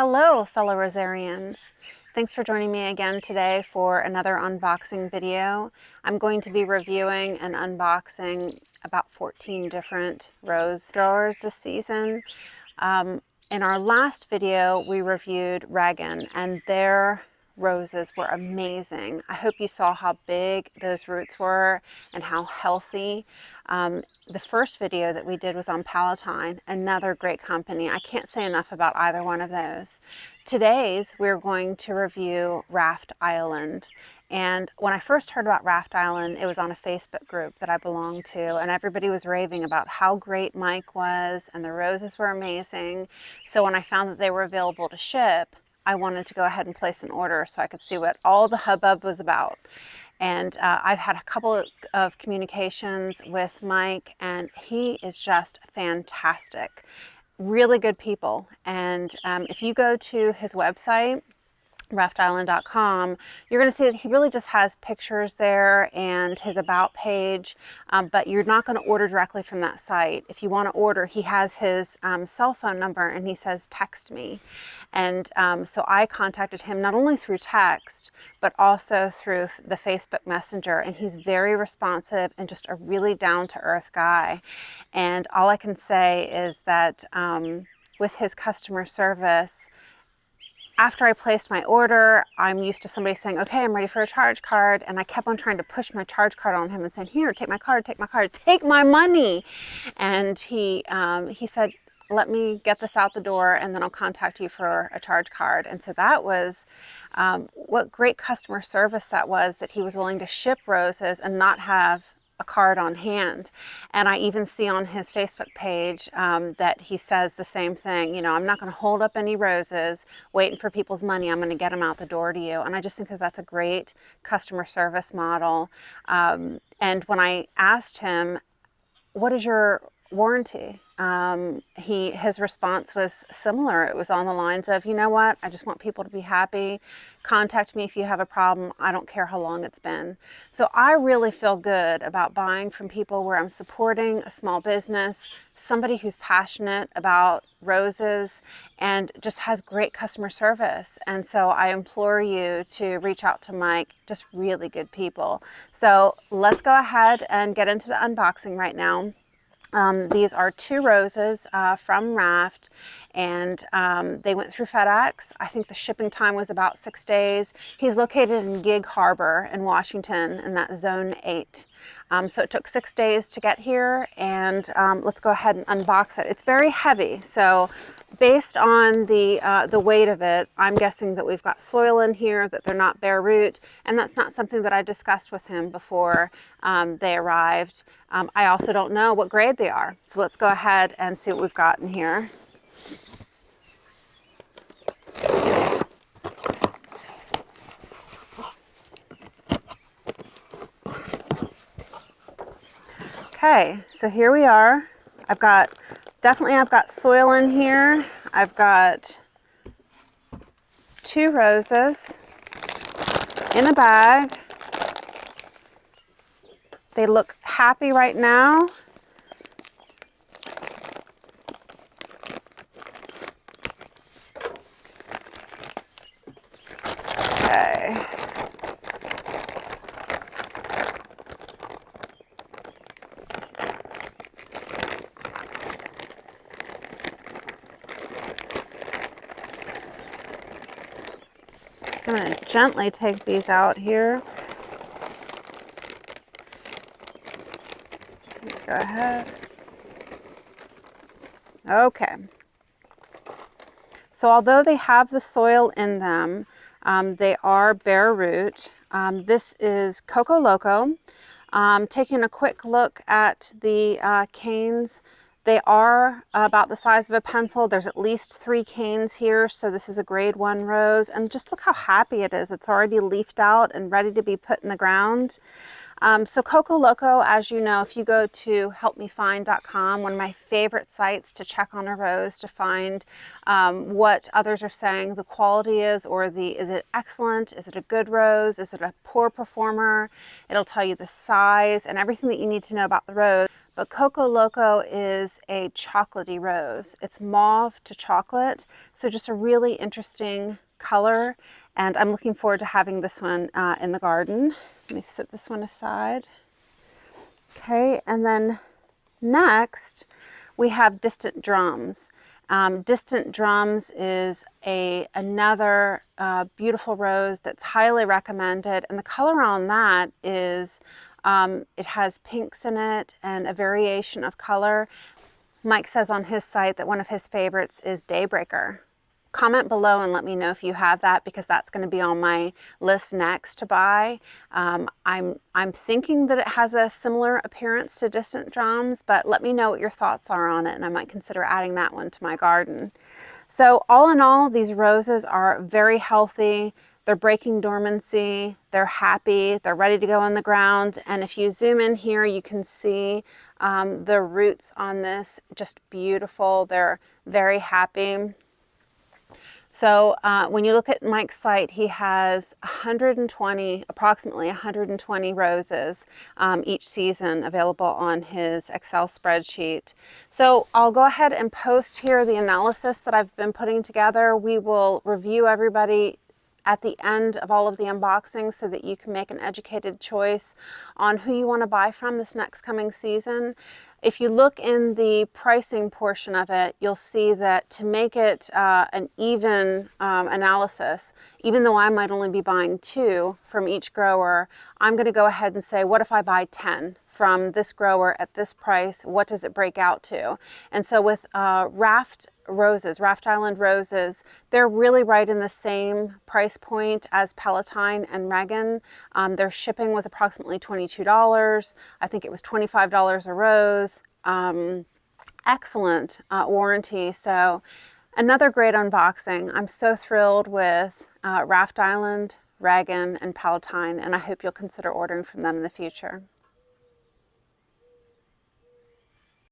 Hello, fellow Rosarians. Thanks for joining me again today for another unboxing video. I'm going to be reviewing and unboxing about 14 different rose growers this season. In our last video, we reviewed Regan, and their roses were amazing. I hope you saw how big those roots were and how healthy. The first video that we did was on Palatine, another great company. I can't say enough about either one of those. Today's we're going to review Raft Island. And when I first heard about Raft Island, it was on a Facebook group that I belonged to, and everybody was raving about how great Mike was, and the roses were amazing. So when I found that they were available to ship, I wanted to go ahead and place an order so I could see what all the hubbub was about. And I've had a couple of communications with Mike, and he is just fantastic. Really good people. And if you go to his website, raftisland.com, you're going to see that he really just has pictures there and his about page, but you're not going to order directly from that site. If you want to order, he has his cell phone number, and he says text me. And so I contacted him not only through text but also through the Facebook Messenger, and he's very responsive and just a really down-to-earth guy. And all I can say is that with his customer service, after I placed my order, I'm used to somebody saying, okay, I'm ready for a charge card. And I kept on trying to push my charge card on him and saying, here, take my card, take my money. And he said, let me get this out the door and then I'll contact you for a charge card. And so that was, what great customer service that was, that he was willing to ship roses and not have a card on hand. And I even see on his Facebook page that he says the same thing. You know, I'm not going to hold up any roses waiting for people's money. I'm going to get them out the door to you. And I just think that that's a great customer service model. And when I asked him, what is your warranty? His response was similar. It was on the lines of, you know what, I just want people to be happy. Contact me if you have a problem. I don't care how long it's been. So I really feel good about buying from people where I'm supporting a small business, somebody who's passionate about roses and just has great customer service. And so I implore you to reach out to Mike, just really good people. So let's go ahead and get into the unboxing right now. These are two roses from Raft, and they went through FedEx. I think the shipping time was about 6 days. He's located in Gig Harbor in Washington, and that's Zone 8. So it took 6 days to get here, and let's go ahead and unbox it. It's very heavy, so based on the weight of it, I'm guessing that we've got soil in here, that they're not bare root, and that's not something that I discussed with him before they arrived. I also don't know what grade they are, so let's go ahead and see what we've got in here. Okay, so here we are. I've got soil in here. I've got two roses in a bag. They look happy right now. Okay. I'm going to gently take these out here. Go ahead. Okay. So although they have the soil in them, they are bare root. This is Koko Loco. Taking a quick look at the canes, they are about the size of a pencil. There's at least 3 canes here, so this is a grade 1 rose. And just look how happy it is. It's already leafed out and ready to be put in the ground. So Koko Loco, as you know, if you go to helpmefind.com, one of my favorite sites to check on a rose to find what others are saying the quality is, or is it excellent, is it a good rose, is it a poor performer. It'll tell you the size and everything that you need to know about the rose. but Koko Loco is a chocolatey rose. It's mauve to chocolate, so just a really interesting color, and I'm looking forward to having this one in the garden. Let me set this one aside. Okay, and then next we have Distant Drums. Distant Drums is another beautiful rose that's highly recommended, and the color on that is it has pinks in it and a variation of color. Mike says on his site that one of his favorites is Daybreaker. Comment below and let me know if you have that, because that's going to be on my list next to buy. I'm thinking that it has a similar appearance to Distant Drums, but let me know what your thoughts are on it, and I might consider adding that one to my garden. So all in all, these roses are very healthy. They're breaking dormancy, they're happy, they're ready to go in the ground. And if you zoom in here, you can see the roots on this, just beautiful. They're very happy. So when you look at Mike's site, he has approximately 120 roses each season available on his Excel spreadsheet. So I'll go ahead and post here the analysis that I've been putting together. We will review everybody at the end of all of the unboxings so that you can make an educated choice on who you want to buy from this next coming season. If you look in the pricing portion of it, you'll see that to make it an even analysis, even though I might only be buying 2 from each grower, I'm going to go ahead and say, what if I buy 10 from this grower at this price? What does it break out to? And so with Raft Island Roses, they're really right in the same price point as Palatine and Regan. Their shipping was approximately $22. I think it was $25 a rose. Excellent warranty. So another great unboxing. I'm so thrilled with Raft Island, Regan, and Palatine, and I hope you'll consider ordering from them in the future.